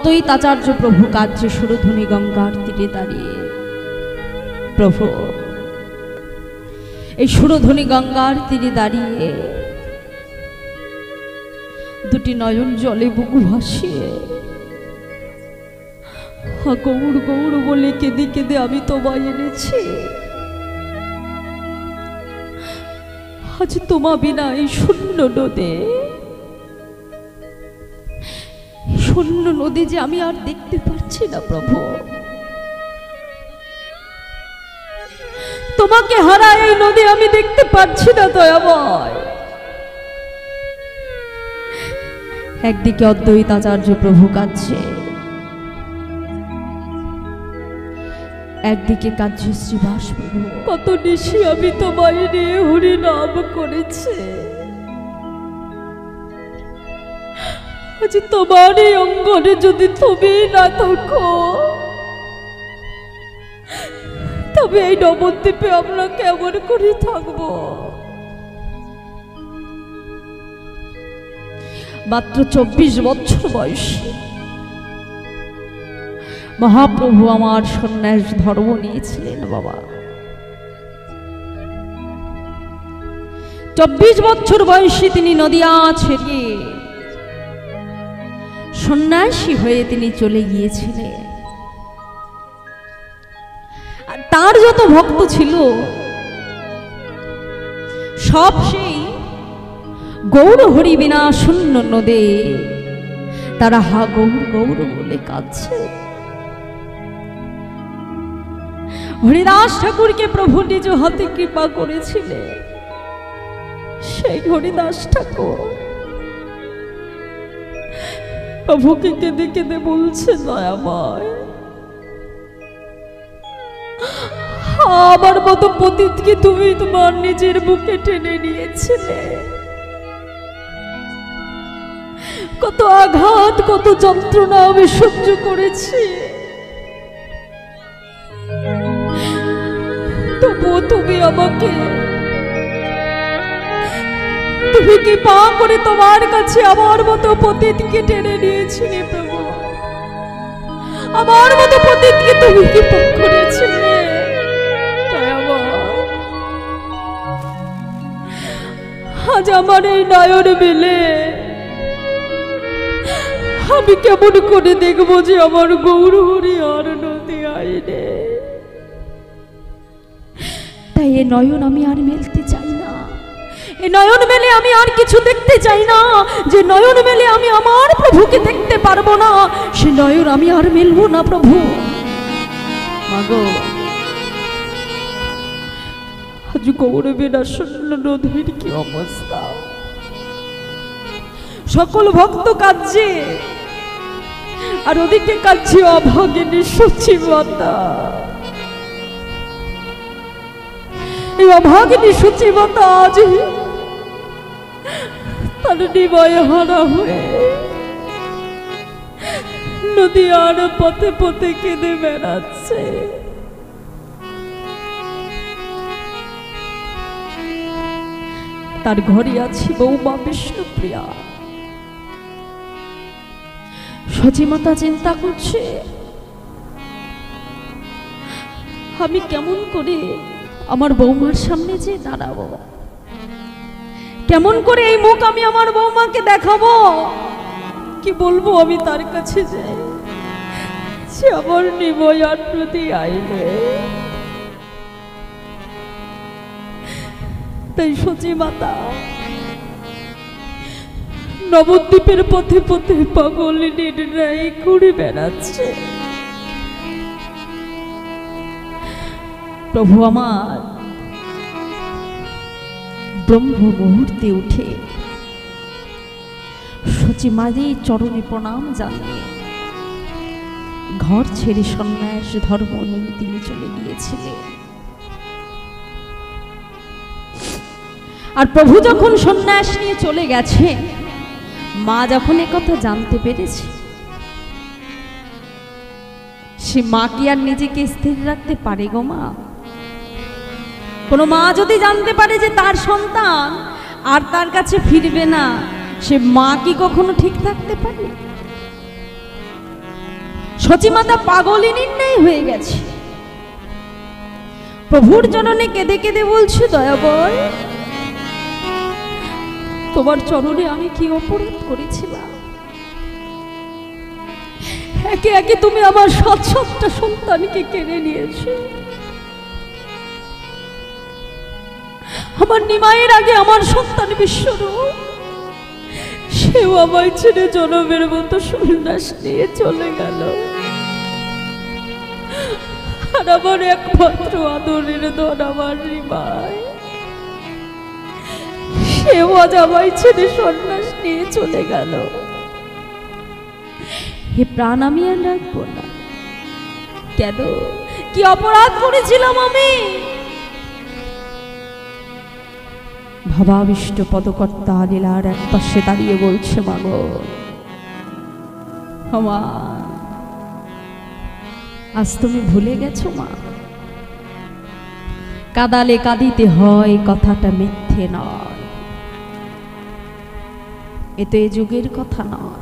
অদ্বৈতাচার্য প্রভু কার্যে সুরধুনী গঙ্গার তীরে দাঁড়িয়ে, প্রভু এই সুরধুনী গঙ্গার তীরে দাঁড়িয়ে দুটি নয়ন জলে বুকু ভাসিয়ে গৌর গৌর বলে কেঁদে কেঁদে আমি তোমায় এনেছি। আজ তোমা বিনা এই শূন্য নদী, শূন্য নদী যে আমি আর দেখতে পারছি না প্রভু। তোমাকে হারা এই নদী আমি দেখতে পাচ্ছি না দয়াময়। একদিকে অদ্বৈতাচার্য প্রভু কাঁদছে, একদিকে কাঁদছে শ্রীবাস প্রভু। কত নিশি আমি তোমায় নিয়ে হরি নাম করেছে, আজ তোমার এই অঙ্গনে যদি তুমি না থাকো, তবে এই নবদ্বীপে আমরা কেমন করে থাকবো? মাত্র 24 বছর বয়সে মহাপ্রভু আমার সন্ন্যাস ধর্ম নিয়েছিলেন বাবা। 24 বছর বয়সে তিনি নদিয়া ছেড়ে সন্ন্যাসী হয়ে তিনি চলে গিয়েছিলেন। আর তার যত ভক্ত ছিল সব সেই গৌর হরি বিনা শূন্য নদে তারা হা গৌর গৌর বলে কাঁদছে। হরিদাস ঠাকুরকে প্রভু নিজ হাতে কৃপা করেছিলেন। সেই হরিদাস ঠাকুর প্রভুকে কেঁদে কেঁদে বলছে, দয়াময় আমার মতো পতিতকে তুমি তোমার নিজের বুকে টেনে নিয়েছিলে। কত আঘাত, কত যন্ত্রণা আমি সহ্য করেছি, তবুও তুমি আমাকে, তুমি কি পা করে তোমার কাছে আমার মতো পতিতকে টেনে নিয়েছিলে প্রভু। আমার মতো পতিতকে তুমি কি পা করেছিলে? আজ আমার এই নয়ন মেলে আমি কেমন করে দেখবো যে আমার গৌর হরি আর নদী আইনে। তাই এ নয়ন আমি আর মেলতে চাই না। এ নয়ন মেলে আমি আর কিছু দেখতে চাই না। যে নয়ন মেলে আমি আমার প্রভুকে দেখতে পারবো না, সে নয়ন আমি আর মেলবো না প্রভু। মাগো আজ গৌর বিনা শূন্য নদীর কি অবস্থা। সকল ভক্ত কাঁদছে, আর ওদিকে কাঁদছে অভাগিনী সচিবতা। এই অভাগিনী সচিবতা আজ তার নিবয়ে হারা হয়ে নদী আর পথে পথে কেঁদে বেড়াচ্ছে। তার ঘরে আছে বৌমা বিষ্ণুপ্রিয়া। সচিমাতা চিন্তা করছে, আমি কেমন করে আমার বৌমার সামনে যে দাঁড়াবো, কেমন করে এই মুখ আমি আমার বৌমাকে দেখাবো, কি বলবো আমি তার কাছে যে সে আমার নিবয়ার প্রতি আইলে। তাই সচিমাতা নবদ্বীপের পথে পথে পাগলিনীর ন্যায় ঘুরে বেড়াচ্ছে। প্রভু আমার ব্রহ্ম মুহূর্তে উঠে সচিমাদের চরণে প্রণাম জানিয়ে ঘর ছেড়ে সন্ন্যাস ধর্ম নিয়ে তিনি চলে গিয়েছিলেন। আর প্রভু যখন সন্ন্যাস নিয়ে চলে গেছে, মা যখন একথা জানতে পেরেছে, সে মা কি আর নিজেকে স্থির রাখতে পারে গো মা? কোনো মা যদি জানতে পারে যে তার সন্তান আর তার কাছে ফিরবে না, সে মা কি কখনো ঠিক থাকতে পারে? সতীমাতা পাগলিনী ন্যায় হয়ে গেছে। প্রভুর জননে কেঁদে কেঁদে বলছে, দয়াবর, তোমার চরণে আমি কি অপরাধ করেছিলাম? একে একে তুমি আমার 7টা সন্তানকে কেড়ে নিয়েছো। আমার নিমাইয়ের আগে আমার সন্তান বিশ্বরূপ, সেও আমায় ছেড়ে জনমের মতো সন্ন্যাস নিয়ে চলে গেল। আর আমার একমাত্র আদরের ধন আমার নিমাই, সেও আজ আমায় ছেড়ে সন্ন্যাস নিয়ে চলে গেল। হে প্রাণ, আমি আর রাখবো না। কেন? কি অপরাধ করেছিলাম আমি? ভাবাবিষ্ট পদকর্তা লীলার এক পাশে দাঁড়িয়ে বলছে, মাগো মা, আজ তুমি ভুলে গেছো মা? কাদালে কাঁদিতে হয়, কথাটা মিথ্যে নয়। এ তো এ যুগের কথা নয়,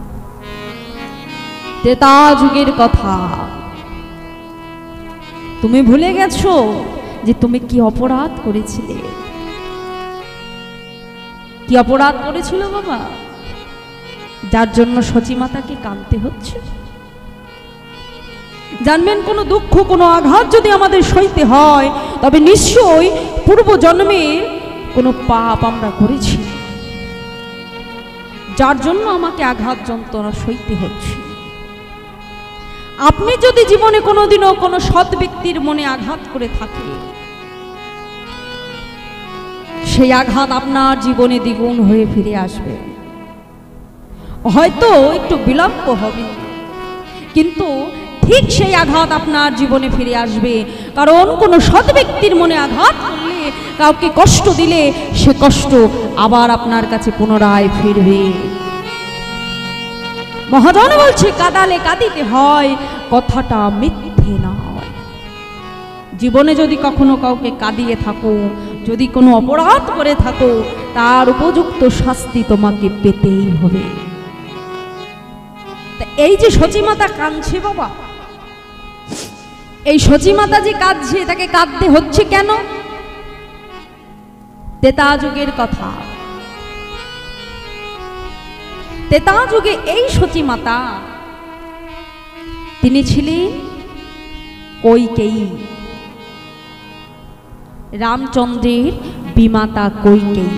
ত্রেতা যুগের কথা। তুমি ভুলে গেছো যে তুমি কি অপরাধ করেছিলে। কি অপরাধ করেছিল বাবা, যার জন্য সতীমাতাকে কাঁদতে হচ্ছে? জানবেন, কোনো দুঃখ, কোনো আঘাত যদি আমাদের সইতে হয়, তবে নিশ্চয়ই পূর্ব জন্মে কোনো পাপ আমরা করেছি, যার জন্য আমাকে আঘাত যন্ত্রণা সইতে হচ্ছে। আপনি যদি জীবনে কোনোদিনও কোনো সৎ ব্যক্তির মনে আঘাত করে থাকে, সেই আঘাত আপনার জীবনে দ্বিগুণ হয়ে ফিরে আসবে। হয়তো একটু বিলম্ব হবে, কিন্তু ঠিক সেই আঘাত আপনার জীবনে ফিরে আসবে। কারণ কোনো সৎ ব্যক্তির মনে আঘাত করলে, কাউকে কষ্ট দিলে, সে কষ্ট আবার আপনার কাছে পুনরায় ফিরবে। মহাজন বলছে, কাদালে কাঁদিতে হয়, কথাটা মিথ্যে নয়। জীবনে যদি কখনো কাউকে কাঁদিয়ে থাকো, যদি কোনো অপরাধ করে থাকো, তার উপযুক্ত শাস্তি তোমাকে পেতেই হবে। এই যে সতীমাতা কাঁদছে বাবা, এই সতীমাতা যে কাঁদছে, তাকে কাঁদতে হচ্ছে কেন? ত্রেতা যুগের কথা। ত্রেতা যুগে এই সতীমাতা, তিনি ছিলেন কৈকেয়ী, রামচন্দ্রের বিমাতা কৈকেয়ী।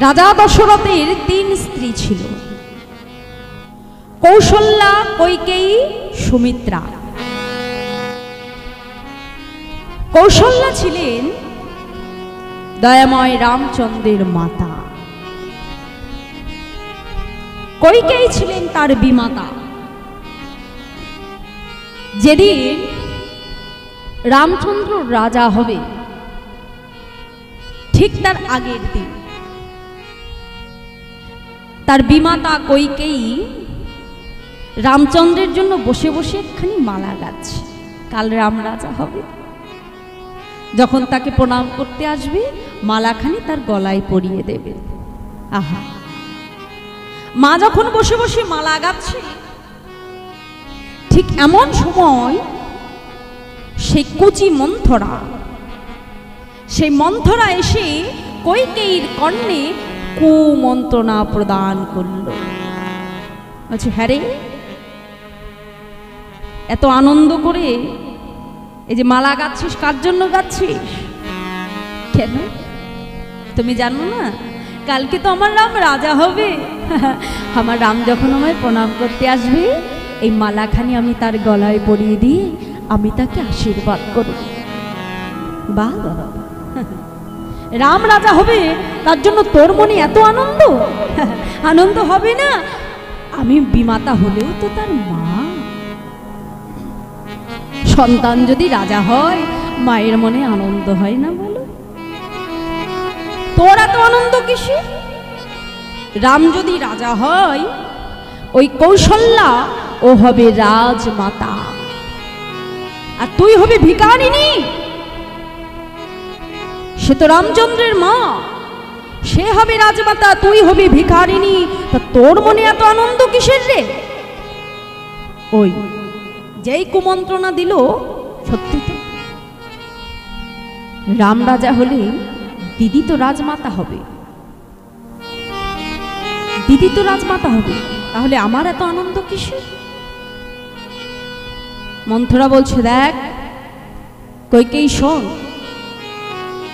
রাজা দশরথের 3 স্ত্রী ছিল, কৌশল্যা, কৈকেয়ী, সুমিত্রা। কৌশল্যা ছিলেন দয়াময় রামচন্দ্রের মাতা, কৈকেয়ী ছিলেন তার বিমাতা। যেদিন রামচন্দ্র রাজা হবে, ঠিক তার আগের দিন তার বিমাতা কৈকেয়ী রামচন্দ্রের জন্য বসে বসে একখানি মালা গাচ্ছে। কাল রাম রাজা হবে, যখন তাকে প্রণাম করতে আসবে, মালাখানি তার গলায় পরিয়ে দেবে। আহা, মা যখন বসে বসে মালা গাচ্ছে, ঠিক এমন সময় সেই কুচি মন্থরা, সেই মন্থরা এসে কৈকেয়ীর কর্ণে কুমন্ত্রণা প্রদান করল। বলছে, হ্যাঁ রে, এত আনন্দ করে এই যে মালা গাচ্ছিস, কার জন্য গাচ্ছিস? কেন তুমি জানো না? কালকে তো আমার রাম রাজা হবে। আমার রাম যখন আমায় প্রণাম করতে আসবে, এই মালাখানি আমি তার গলায় পরিয়ে দিয়ে আমি তাকে আশীর্বাদ করব। বাহ বাবা, রাম রাজা হবে, তার জন্য তোর মনে এত আনন্দ? আনন্দ হবে না? আমি বিমাতা হলেও তো তার মা। সন্তান যদি রাজা হয়, মায়ের মনে আনন্দ হয় না বলো? তোর এত আনন্দ কিসে? রাম যদি রাজা হয়, ওই কৌশল্যা ও হবে রাজমাতা, আর তুই হবে ভিখারিনী। সে তো রামচন্দ্রের মা, সে হবে রাজমাতা, তুই হবি ভিখারিনী। তা তোর মনে এত আনন্দ কিসের রে? ওই যেই কুমন্ত্রণা দিল, সত্যি তো রাম রাজা হলে দিদি তো রাজমাতা হবে, দিদি তো রাজমাতা হবে, তাহলে আমার এত আনন্দ কিসে? মন্থরা বলছে, দেখ কইকেই শোন,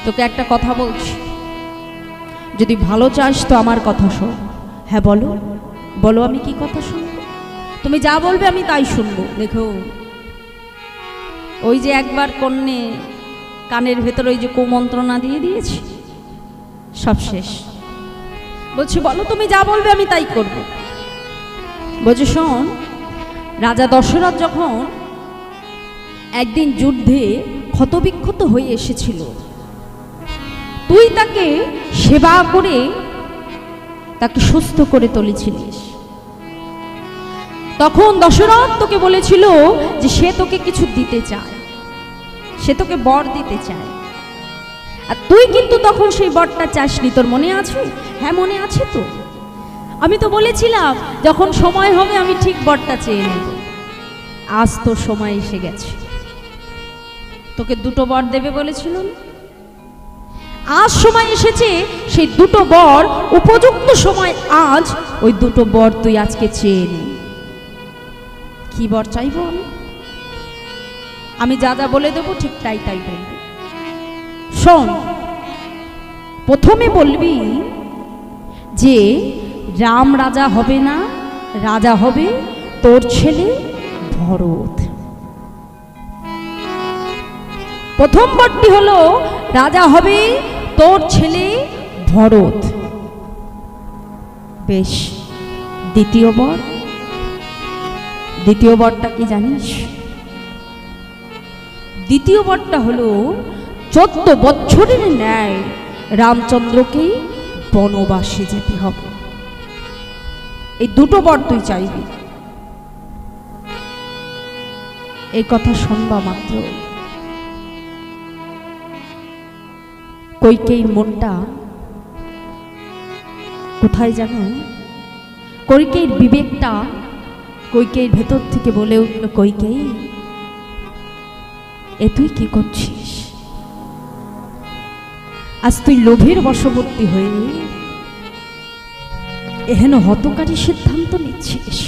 তোকে একটা কথা বলছি, যদি ভালো চাস তো আমার কথা শোন। হ্যাঁ বলো, বলো আমি কি কথা শুনবো? তুমি যা বলবে আমি তাই শুনবো। দেখো, ওই যে একবার কন্যে কানের ভেতর ওই যে কুমন্ত্রণা দিয়ে দিয়েছি, সব শেষ। বলছি বলো, তুমি যা বলবে আমি তাই করব। বলছে শোন, রাজা দশরথ যখন একদিন যুদ্ধে ক্ষতবিক্ষত হয়ে এসেছিল, তুই তাকে সেবা করে তাকে সুস্থ করে তুলেছিলিস। তখন দশরথ তোকে বলেছিল যে সে তোকে কিছু দিতে চায়, সে তোকে বর দিতে চায়, আর তুই কিন্তু তখন সেই বরটা চাসনি। তোর মনে আছে? হ্যাঁ মনে আছে তো। আমি তো বলেছিলাম যখন সময় হবে আমি ঠিক বরটা চেয়ে নেব। আজ তো সময় এসে গেছে, তোকে দুটো বর দেবে বলেছিল না? আজ সময় এসেছে, সেই দুটো বর উপযুক্ত সময় আজ, ওই দুটো বর তুই আজকে চেয়ে নে। কি বর চাইবো আমি যা যা বলে দেবো ঠিক তাই তাই বলবি। শোন, প্রথমে বলবি যে রাম রাজা হবে না, রাজা হবে তোর ছেলে ভরত। প্রথম বরটি হলো রাজা হবে তোর ছেলে ভরত। বেশ, দ্বিতীয় বর, দ্বিতীয় বরটা কি জানিস? দ্বিতীয় বরটা হলো 14 বছরের ন্যায় রামচন্দ্রকে বনবাসে যেতে হবে। এই দুটো বর তুই চাইবি। এই কথা শুনবা মাত্র কইকেয়ীর মনটা কোথায় জানো? কইকেয়ীর বিবেকটা কইকেয়ীর ভেতর থেকে বলে উঠল, কইকেয়ী এ তুই কি করছিস? আজ তুই লোভের বশবর্তী হয়ে এহেন হতকারী সিদ্ধান্ত নিচ্ছিস,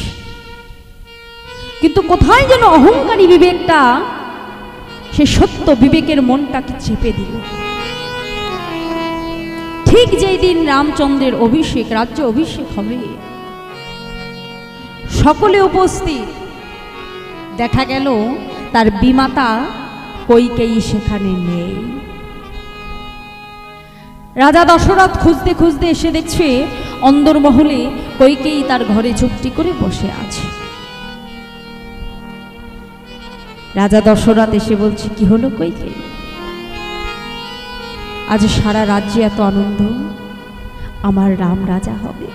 কিন্তু কোথায় যেন অহংকারী বিবেকটা সে সত্য বিবেকের মনটাকে চেপে দিল। ঠিক যেই দিন রামচন্দ্রের অভিষেক, রাজ্য অভিষেক হবে, সকলে উপস্থিত, দেখা গেল তার বিমাতা কইকেয়ী সেখানে নেই। রাজা দশরথ খুঁজতে খুঁজতে এসে দেখছে অন্দরমহলে কইকেয়ী তার ঘরে চুপটি করে বসে আছে। রাজা দশরথ এসে বলছে, কি হলো কইকেয়ী? আজ সারা রাজ্যে এত আনন্দ, আমার রাম রাজা হবে,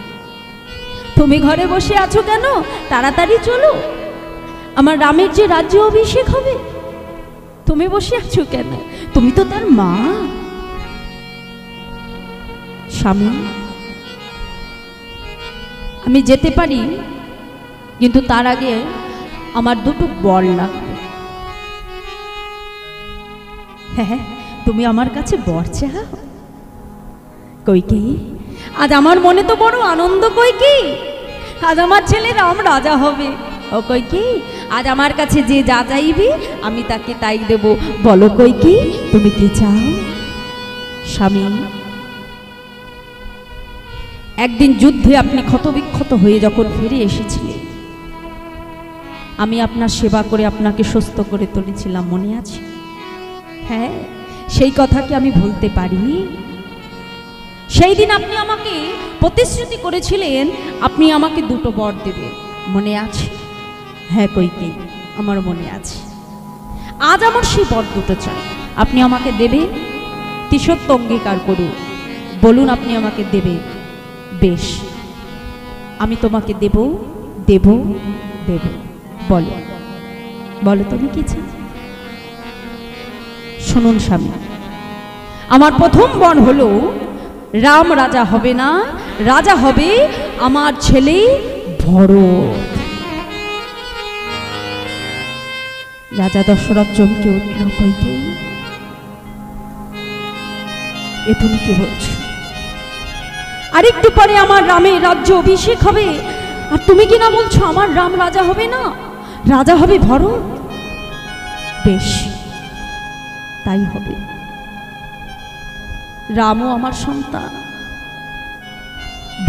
তুমি ঘরে বসে আছো কেন? তাড়াতাড়ি চলো, আমার রামের যে রাজ্য অভিষেক হবে, তুমি বসে আছো কেন? তুমি তো তার মা। স্বামী, আমি যেতে পারি, কিন্তু তার আগে আমার দুটো বর লাগবে। হ্যাঁ, তুমি আমার কাছে বর চাও? কইকেয়ী, আজ আমার মনে তো বড় আনন্দ কইকেয়ী, আজ আমার ছেলে রাম রাজা হবে। ও কইকেয়ী, আজ আমার কাছে যে যা চাইবে আমি তাকে তাই দেব। বলো কইকেয়ী, তুমি কি চাও? স্বামী, একদিন যুদ্ধে আপনি ক্ষতবিক্ষত হয়ে যখন ফিরে এসেছিলেন, আমি আপনার সেবা করে আপনাকে সুস্থ করে তুলেছিলাম, মনে আছে? হ্যাঁ, সেই কথা কি আমি ভুলতে পারি? সেই দিন আপনি আমাকে প্রতিশ্রুতি করেছিলেন আপনি আমাকে দুটো বর দেবেন, মনে আছে? হ্যাঁ কইকেয়ী, আমার মনে আছে। আজ আমার সেই বর দুটো চাই, আপনি আমাকে দেবেন? তিসত্য অঙ্গীকার করুন, বলুন আপনি আমাকে দেবেন। বেশ, আমি তোমাকে দেব দেব দেব। বলো, বলো তুমি কি চাও? শুনুন স্বামী, আমার প্রথম বর হলো রাম রাজা হবে না, রাজা হবে আমার ছেলে ভরত। রাজা দশরথ চমকে উঠল, কইকেয়ী, এ তুমি কি বলছো? আরেকটু পরে আমার রামের রাজ্য অভিষেক হবে, আর তুমি কি না বলছো আমার রাম রাজা হবে না, রাজা হবে ভরত? বেশ, তাই হবে। রামও আমার সন্তান,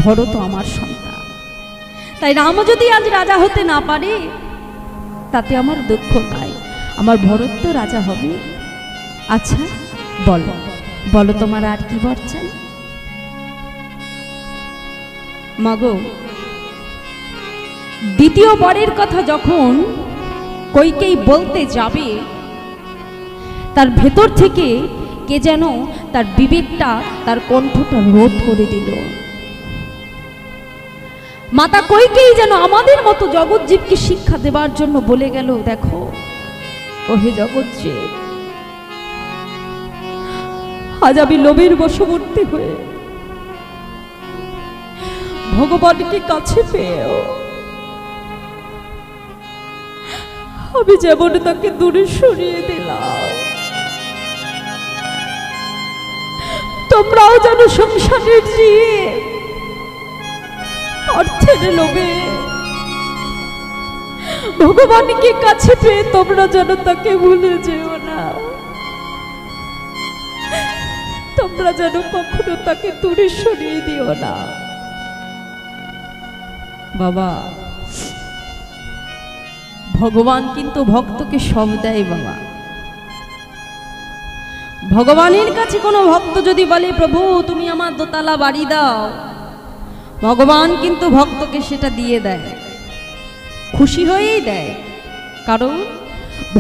ভরতও আমার সন্তান, তাই রামও যদি আজ রাজা হতে না পারে তাতে আমার দুঃখ নাই, আমার ভরত তো রাজা হবে। আচ্ছা বলো বলো, তোমার আর কি বর চাই? মাগো, দ্বিতীয় বরের কথা যখন কইকেয়ী বলতে যাবে, তার ভেতর থেকে কে যেন তার বিবেকটা, তার কণ্ঠটা রোধ করে দিল। মাতা কইকেয়ী যেন আমাদের মতো জগৎজীবকে শিক্ষা দেবার জন্য বলে গেল, দেখো ওহে জগৎজীব, আজ আমি লোভের বশবর্তী হয়ে ভগবানকে কাছে পেয়েও আমি যেমন তাকে দূরে সরিয়ে দিলাম, তোমরাও যেন সংসারের জীব অর্থের লোভে ভগবানকে কাছে পেয়ে তোমরা যেন তাকে ভুলে যেও না, তোমরা যেন কখনো তাকে দূরে সরিয়ে দিও না। বাবা, ভগবান কিন্তু ভক্তকে সব দেয় বাবা। ভগবানের কাছে কোনো ভক্ত যদি বলে, প্রভু তুমি আমার দোতলা বাড়ি দাও, ভগবান কিন্তু ভক্তকে সেটা দিয়ে দেয়, খুশি হয়েই দেয়। কারণ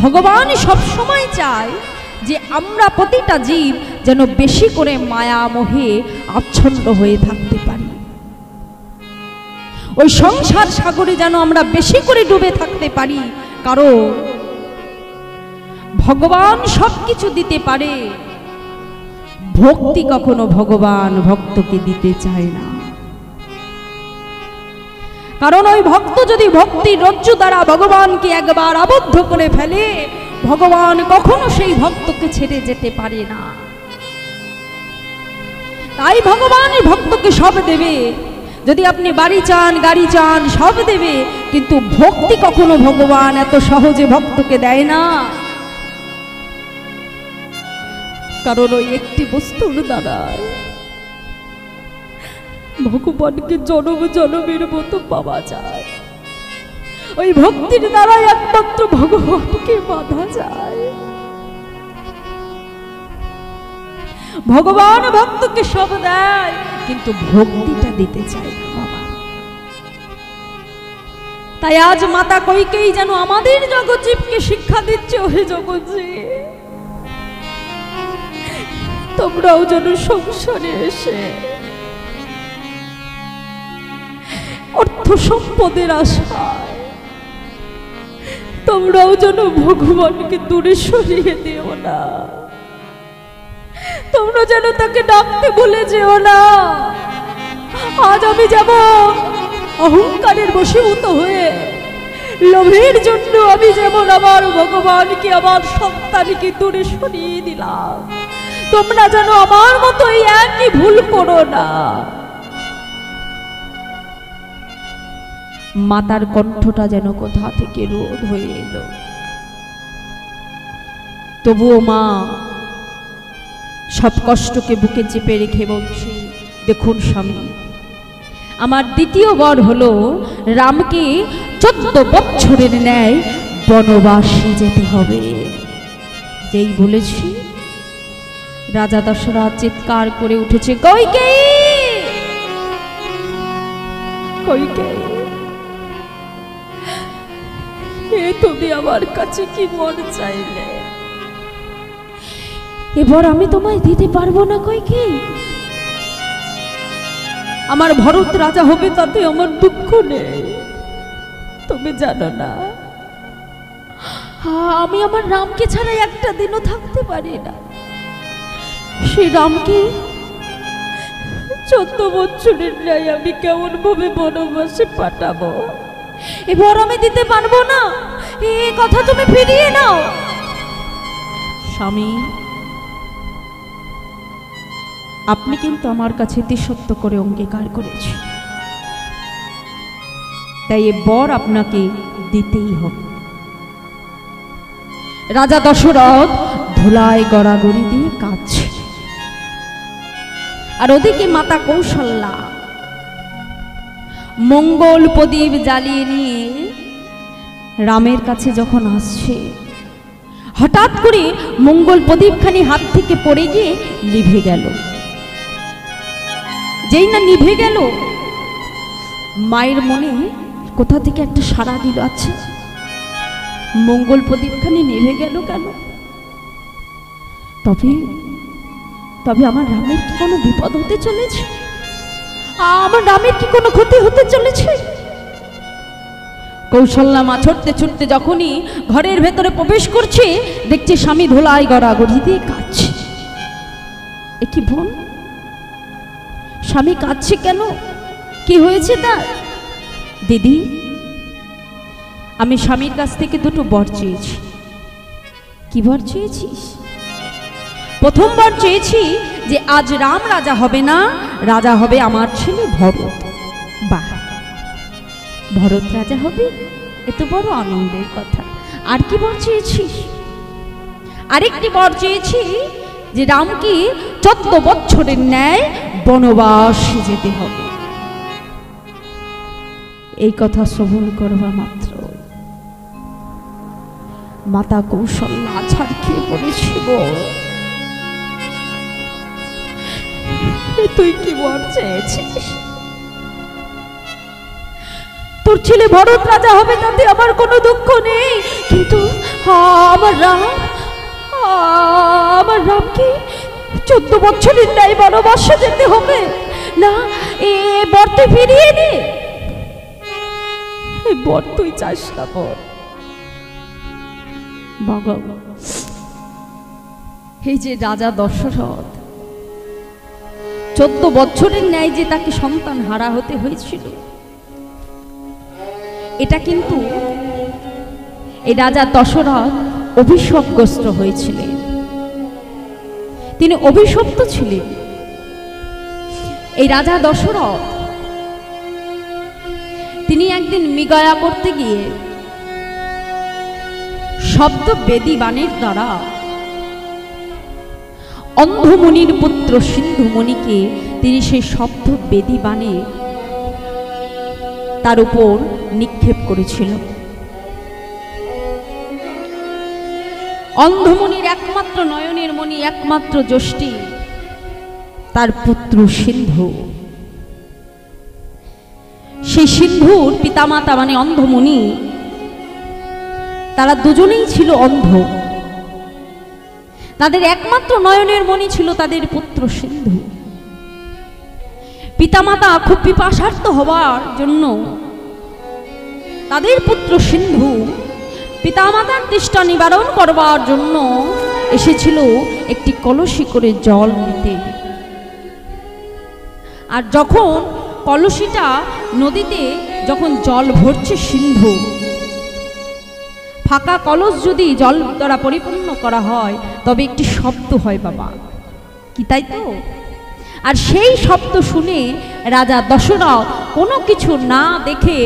ভগবান সব সময় চায় যে আমরা প্রতিটা জীব যেন বেশি করে মায়া মোহে আচ্ছন্ন হয়ে থাকতে পারি, ওই সংসার সাগরে যেন আমরা বেশি করে ডুবে থাকতে পারি। কারণ ভগবান সবকিছু দিতে পারে, ভক্তি কখনো ভগবান ভক্তকে দিতে চায় না। কারণ ওই ভক্ত যদি ভক্তির রজ্জু দ্বারা ভগবানকে একবার আবদ্ধ করে ফেলে, ভগবান কখনো সেই ভক্তকে ছেড়ে যেতে পারে না। তাই ভগবান ভক্তকে সব দেবে, যদি আপনি বাড়ি চান, গাড়ি চান, সব দেবে, কিন্তু ভক্তি কখনো ভগবান এত সহজে ভক্তকে দেয় না। কারণ ওই একটি বস্তুর দ্বারা ভগবানকে জনম জনমের মতো পাওয়া যায়, ওই ভক্তির দ্বারা একমাত্র ভগবানকে বাঁধা যায়। ভগবান ভক্তকে সব দেয়, কিন্তু ভক্তিটা দিতে চায় না বাবা। তাই আজ মাতা কইকেয়ী যেন আমাদের জগৎজীবকে শিক্ষা দিচ্ছে, ওহে জগৎজীব, তোমরাও যেন সংসারে এসে অর্থ সম্পদের আশায় তোমরাও যেন ভগবানকে দূরে সরিয়ে দিও না, তোমরা যেন তাকে ডাকতে ভুলে যেও না। আজ আমি যেমন অহংকারের বশীভূত হয়ে লোভের জন্য আমি যেমন আমার ভগবানকে, আমার সন্তানকে দূরে সরিয়ে দিলাম, তোমরা যেন আমার মতো এই একই ভুল করো না। মাতার কণ্ঠটা যেন কোথা থেকে রোধ হয়ে এলো। তবুও মা সব কষ্টকে বুকে চেপে রেখে বলছি, দেখুন স্বামী, আমার দ্বিতীয় বর হলো রামকে 14 বছরের ন্যায় বনবাসে যেতে হবে। যেই বলেছি, রাজা দশরথ চিৎকার করে উঠেছে, কইকেয়ী, কইকেয়ী, তুমি আমার কাছে কি মন চাইলে? এবার আমি তোমায় দিতে পারবো না কইকেয়ী। আমার ভরত রাজা হবে তাতে আমার দুঃখ নেই, তুমি জানো না আমি আমার রামকে ছাড়া একটা দিনও থাকতে পারি না। সেই রামকে 14 বছরের ন্যায় আমি কেমন ভাবে বনবাসে পাঠাবো? এবার আমি দিতে পারবো না। এই কথা তুমি ফিরিয়ে নাও। স্বামী, আপনি কিন্তু আমার কাছে সত্য করে অঙ্গীকার করেছেন, তাই এ বর আপনাকে দিতেই হবে। রাজা দশরথ ধুলায় গড়াগড়ি দিয়ে কাঁদছে, আর ওদিকে মাতা কৌশল্যা মঙ্গল প্রদীপ জ্বালিয়ে নিয়ে রামের কাছে যখন আসছে, হঠাৎ করে মঙ্গল প্রদীপখানি হাত থেকে পড়ে গিয়ে নিভে গেল। যেই না নিভে গেল, মায়ের মনে কোথা থেকে একটা সাড়া দিল, আছে মঙ্গল প্রদীপখানি নিভে গেল কেন? তবে তবে আমার রামের কি কোনো বিপদ হতে চলেছে? আমার রামের কি কোনো ক্ষতি হতে চলেছে? কৌশল্যা মা ছুটতে ছুটতে যখনই ঘরের ভেতরে প্রবেশ করছে, দেখছে স্বামী ধুলায় গড়াগড়ি দিয়ে কাঁদছে। এ কি বোন, স্বামী কাঁদছে কেন? কি হয়েছে তার? দিদি, আমি স্বামীর কাছ থেকে দুটো বর চেয়েছি। কি বর চেয়েছিস? প্রথম বর চেয়েছি যে আজ রাম রাজা হবে না, রাজা হবে আমার ছেলে ভরত। বাহ, ভরত রাজা হবে, এ তো বড় আনন্দের কথা। আর কি বর চেয়েছিস? আরেকটি বর চেয়েছি যে রামকে 14 বছরের ন্যায় বনবাস যেতে হবে। এই কথা শ্রবণ করবা মাত্র মাতা কৌশল্যা আছাড় খেয়ে পড়েছিল। তুই কি বর চেয়েছিস? তোর ছেলে ভরত রাজা হবে, তাতে আমার কোনো দুঃখ নেই, কিন্তু আমার রামকে 14 বছরের ন্যায় বনবাসে যেতে হবে না। এ বর তুই ফিরিয়ে নে, এই বর তুই চাস না। বর বাবা, এই যে রাজা দশরথ 14 বছরের ন্যায় যে তাকে সন্তান হারা হতে হয়েছিল, এটা কিন্তু এই রাজা দশরথ অভিশাপগ্রস্ত হয়েছিলেন। তিনি অভিশপ্ত ছিলেন। এই রাজা দশরথ তিনি একদিন মৃগয়া করতে গিয়ে শব্দ বেদী বাণীর দ্বারা অন্ধমুনির পুত্র সিন্ধুমণিকে তিনি সেই শব্দ বেদী বাণী তার উপর নিক্ষেপ করেছিল। অন্ধমুনির একমাত্র নয়নের মণি, একমাত্র যষ্টি তার পুত্র সিন্ধু। সেই সিন্ধুর পিতামাতা মানে অন্ধমুনি, তারা দুজনেই ছিল অন্ধ। তাদের একমাত্র নয়নের মণি ছিল তাদের পুত্র সিন্ধু। পিতামাতা খুব পিপাসার্ত হওয়ার জন্য তাদের পুত্র সিন্ধু পিতামাতার তৃষ্ণা নিবারণ করবার জন্য এসেছিল একটি কলসি করে জল নিতে। আর যখন কলসিটা নদীতে যখন জল ভরছে সিন্ধু, ফাঁকা কলস যদি জল দ্বারা পরিপূর্ণ করা হয় তবে একটি শব্দ হয় বাবা, কি তাই তো? আর সেই শব্দ শুনে রাজা দশরথ কোনো কিছু না দেখে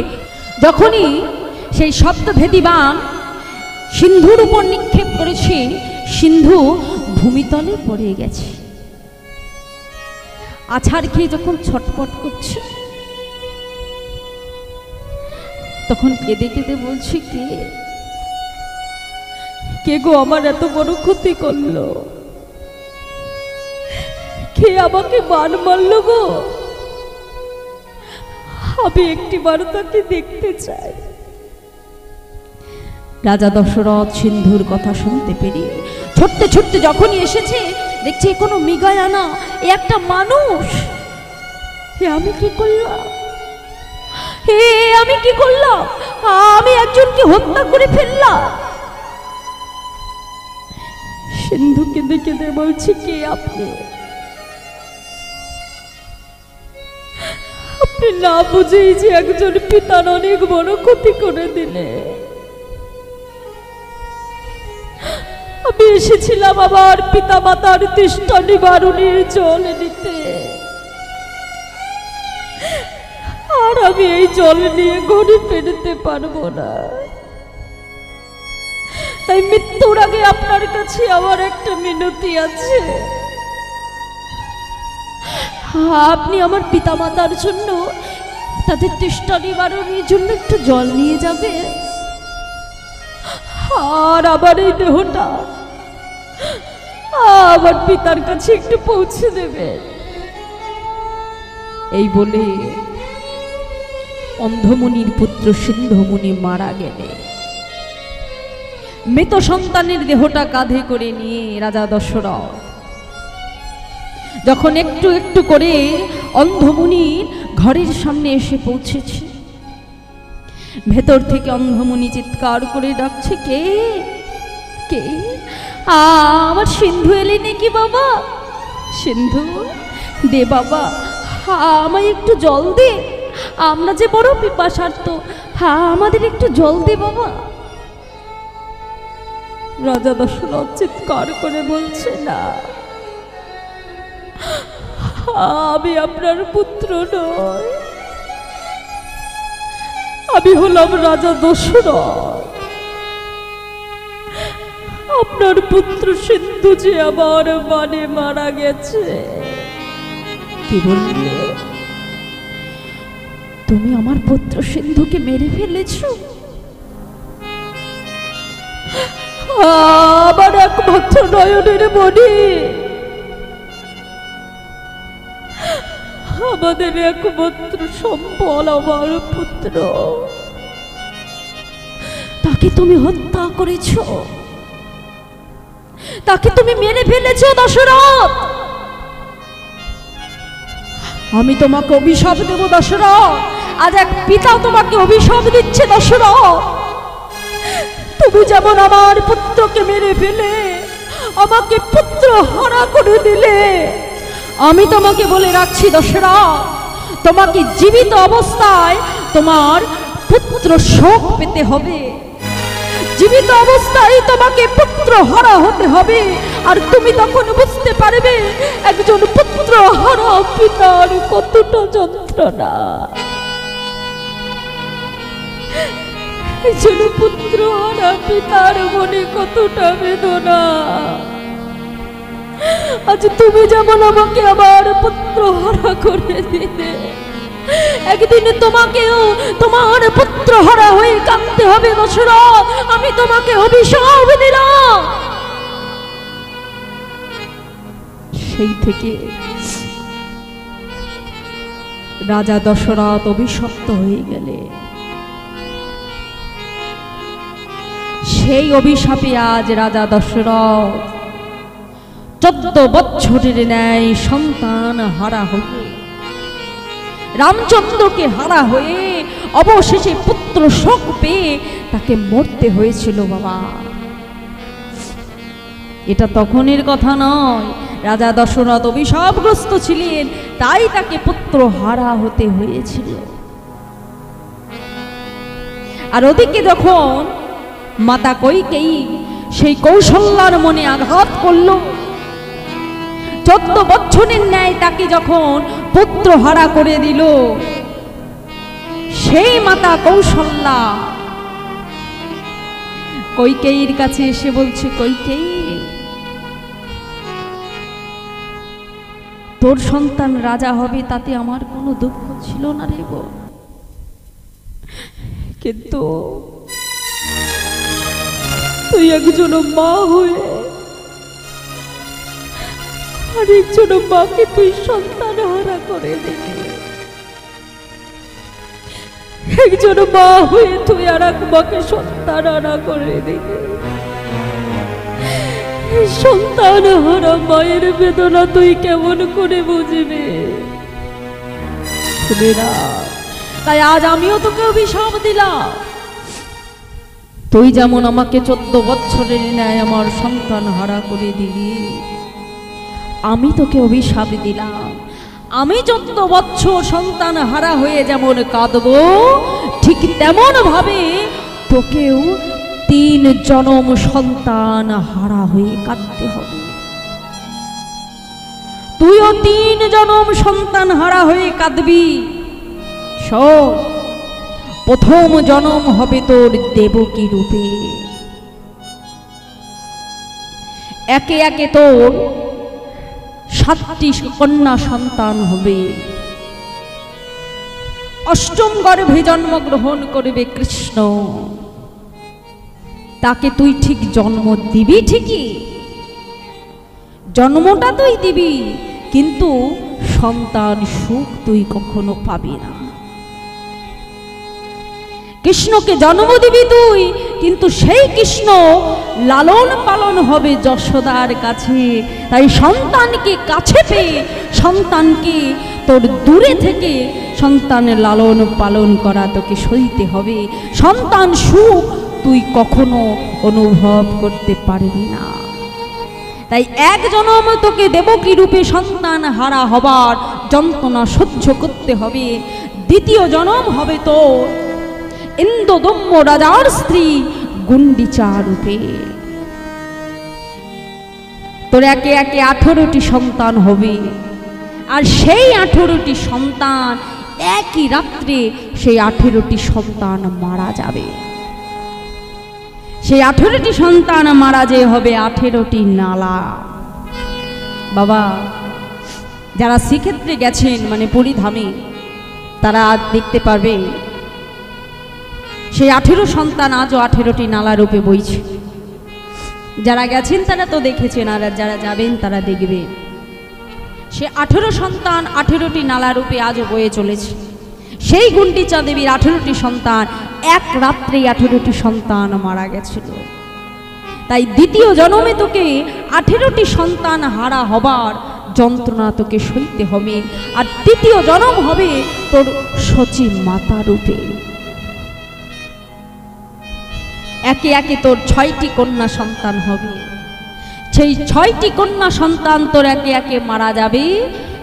যখনই সেই শব্দভেদী বাণ সিন্ধুর উপর নিক্ষেপ করেছে, সিন্ধু ভূমিতলে পড়ে গেছে। আছাড় খেয়ে যখন ছটপট করছে, তখন কেঁদে কেঁদে বলছে, কে গো আমার এত বড় ক্ষতি করলো? কে আমাকে বান মারল গো? আমি একটিবার তাকে দেখতে চাই। রাজা দশরথ সিন্ধুর কথা শুনতে পেরিয়ে ছুটতে ছুটতে যখনই এসেছে, দেখছে কোনো মৃগয়া না, এ একটা মানুষ। আমি কি করলাম? আমি কি করলাম? আমি একজনকে হত্যা করে ফেললাম। সিন্ধু কেঁদে কেঁদে বলছে, কে আপনি? আপনি না বুঝেই যে একজন পিতার অনেক বড় ক্ষতি করে দিলে। আমি এসেছিলাম আমার পিতা মাতার তৃষ্ণা নিবারণের জল নিতে, আর আমি এই জল নিয়ে ঘরে ফেরতে পারবো না। তাই মৃত্যুর আগে আপনার কাছে আমার একটা মিনতি আছে, আপনি আমার পিতা মাতার জন্য, তাদের তৃষ্ণা নিবারণের জন্য একটু জল নিয়ে যাবে, আর আমার এই দেহটা আমার পিতার কাছে একটু পৌঁছে দেবে। এই বলে অন্ধমুনির পুত্র সিন্ধুমুনি মারা গেলে মৃত সন্তানের দেহটা কাঁধে করে নিয়ে রাজা দশরথ যখন একটু একটু করে অন্ধমুনির ঘরের সামনে এসে পৌঁছেছে, ভেতর থেকে অন্ধমুনি চিৎকার করে ডাকছে, কে কে? আমার সিন্ধু এলি নাকি বাবা? সিন্ধু দে বাবা, আমায় একটু জল দে, আমরা যে বড় পিপাসার্ত, আমাদের একটু জল দে বাবা। রাজা দশরথ চিৎকার করে বলছে, না, আমি আপনার পুত্র নই, আমি হলাম রাজা দশরথ। আপনার পুত্র সিন্ধু যে আমার মানে মারা গেছে। কি বললে? তুমি আমার পুত্র সিন্ধুকে মেরে ফেলেছ? আমার একমাত্র নয়নের মণি, আমাদের একমাত্র সম্বল আমার পুত্র, তাকে তুমি হত্যা করেছ, তাকে তুমি মেরে ফেলেছ দশরথ। আমি তোমাকে অভিশাপ দেব দশরথ, আজ এক পিতা তোমাকে অভিশাপ দিচ্ছে দশরথ। তুমি যেমন আমার পুত্রকে মেরে ফেলে আমাকে পুত্র হারা করে দিলে, আমি তোমাকে বলে রাখছি দশরথ, তোমাকে জীবিত অবস্থায় তোমার পুত্র শোক পেতে হবে, জীবিত অবস্থায় তোমাকে পুত্র হারা হতে হবে, আর তুমি তখন বুঝতে পারবে একজন পুত্র হারা পিতার কতটা যন্ত্রণা, একজন পুত্র হারা পিতার মনে কতটা বেদনা। আজ তুমি যেমন আমাকে আমার পুত্র হারা করে দিলে, একদিন তোমাকেও তোমার পুত্র হারা হয়ে কাঁদতে হবে দশরথ। আমি তোমাকে অভিশাপ দিলাম। সেই থেকে রাজা দশরথ অভিশপ্ত হয়ে গেলে, সেই অভিশাপে আজ রাজা দশরথ 14 বছরের ন্যায় সন্তান হারা হয়ে, রামচন্দ্রকে হারা হয়ে অবশেষে পুত্র শোক পেয়ে তাকে মরতে হয়েছিল বাবা। এটা তখনের কথা নয়, রাজা দশরথ অভিশাপগ্রস্ত ছিলেন, তাই তাকে পুত্র হারা হতে হয়েছিল। আর ওদিকে যখন মাতা কইকেয়ী সেই কৌশল্যার মনে আঘাত করল, 14 বছরের ন্যায় তাকে যখন পুত্র হারা করে দিল, সেই মাতা কৌশল্যা কইকেয়ীর কাছে এসে বলছে, কইকেয়ী, তোর সন্তান রাজা হবে তাতে আমার কোনো দুঃখ ছিল না রে গো, কিন্তু তুই একজন মা হয়ে আরেকজন মাকে তুই সন্তান হারা করে দিলি। একজন মা হয়ে তুই আর এক মাকে সন্তান হারা করে দিলি। সন্তান হারা মায়ের বেদনা তুই কেমন করে বুঝবি? তাই আজ আমিও তোকে অভিশাপ দিলাম, তুই যেমন আমাকে 14 বছরের ন্যায় আমার সন্তান হারা করে দিলি, আমি তোকে অভিশাপ দিলাম, আমি 14 বছর সন্তান হারা হয়ে যেমন কাঁদবো, ঠিক তেমন ভাবে তোকেও তিন জনম সন্তান হারা হয়ে কাঁদতে হবে। তুইও তিন জনম সন্তান হারা হয়ে কাঁদবি। শোন, প্রথম জনম হবে তোর দেবকী রূপে। একে একে তোর 7টি কন্যা সন্তান হবে। অষ্টম গর্ভে জন্মগ্রহণ করবে কৃষ্ণ। তাকে তুই ঠিক জন্ম দিবি, ঠিকই জন্মটা তুই দিবি, কিন্তু সন্তান সুখ তুই কখনো পাবি না। কৃষ্ণকে জন্ম দিবি তুই, কিন্তু সেই কৃষ্ণ লালন পালন হবে যশোদার কাছে। তাই সন্তানকে কাছে পেয়ে সন্তানকে তোর দূরে থেকে সন্তানের লালন পালন করা তোকে সইতে হবে। সন্তান সুখ তুই কখনো অনুভব করতে পারবি না। তাই এক জনম তোকে দেবকী রূপে সন্তান হারা হবার যন্ত্রণা সহ্য করতে হবে। দ্বিতীয় জনম হবে তোর ইন্দ্রদম্য রাজার স্ত্রী গুন্ডিচা রূপে। তোর একে একে 18টি সন্তান হবে। আর সেই 18টি সন্তান একই রাত্রে সেই 18টি সন্তান মারা যাবে। সেই 18টি সন্তান মারা যে হবে 18টি নালা। বাবা, যারা শ্রীক্ষেত্রে গেছেন মানে পুরীধামে, তারা দেখতে পারবে সেই 18 সন্তান আজও 18টি নালা রূপে বইছে। যারা গেছেন তারা তো দেখেছেন, আর যারা যাবেন তারা দেখবে সে 18 সন্তান 18টি নালা রূপে আজও বয়ে চলেছে। সেই গুন্ডিচা দেবীর 18টি সন্তান এক রাত্রেই 18টি সন্তান মারা গেছিল। তাই দ্বিতীয় জন্মে তোকে 18টি সন্তান হারা হবার যন্ত্রণা তোকে সইতে হবে। আর তৃতীয় জন্ম হবে তোর সচী মাতা রূপে। একে একে তোর 6টি কন্যা সন্তান হবে। সেই 6টি কন্যা সন্তান তোর একে একে মারা যাবে।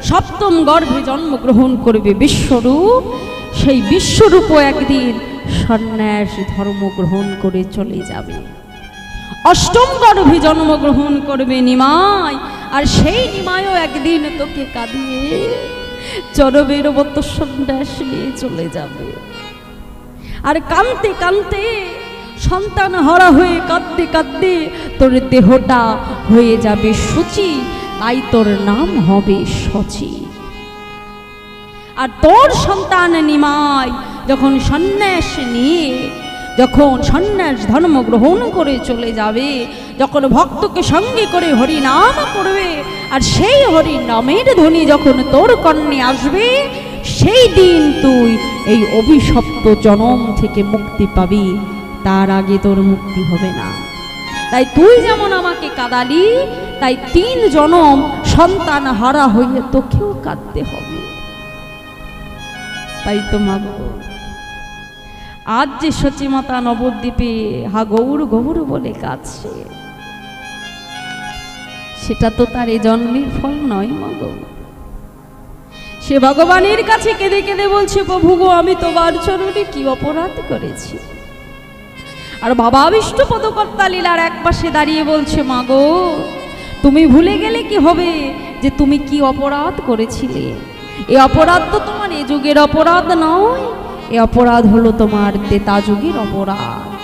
সপ্তম গর্ভে জন্মগ্রহণ করবে বিশ্বরূপ। সেই বিশ্বরূপও একদিন সন্ন্যাস ধর্ম গ্রহণ করে চলে যাবে। অষ্টম গর্ভে জন্মগ্রহণ করবে নিমাই। আর সেই নিমাইও একদিন তোকে কাঁদিয়ে চরবের মতো সন্ন্যাস নিয়ে চলে যাবে। আর কাঁদতে কাঁদতে সন্তান হারা হয়ে কাঁদতে কাঁদতে তোর দেহটা হয়ে যাবে সূচি। তাই তোর নাম হবে সচী। আর তোর সন্তান নিমাই যখন সন্ন্যাস নিয়ে যখন সন্ন্যাস ধর্ম গ্রহণ করে চলে যাবে, যখন ভক্তকে সঙ্গে করে হরি নাম করবে, আর সেই হরি নামের ধ্বনি যখন তোর কর্ণে আসবে, সেই দিন তুই এই অভিশপ্ত জনম থেকে মুক্তি পাবি। তার আগে তোর মুক্তি হবে না। তাই তুই যেমন আমাকে কাঁদালি, তাই 3 জনম সন্তান হারা হইলে তোকেও কাঁদতে হবে। তাই তো মাগো, আজ যে সচী মাতা নবদ্বীপে হা গৌর গৌর বলে কাঁদছে, সেটা তো তার এই জন্মের ফল নয় মাগো। সে ভগবানের কাছে কেঁদে কেঁদে বলছে, প্রভু গো, আমি তোমার চরণে কি অপরাধ করেছি। আর বাবা বিষ্ণুপদকর্তা লীলার এক পাশে দাঁড়িয়ে বলছে, মাগো, তুমি ভুলে গেলে কি হবে যে তুমি কি অপরাধ করেছিলে। এই অপরাধ তো তোমার এ যুগের অপরাধ নয়, এ অপরাধ হলো তোমার ত্রেতা যুগের অপরাধ।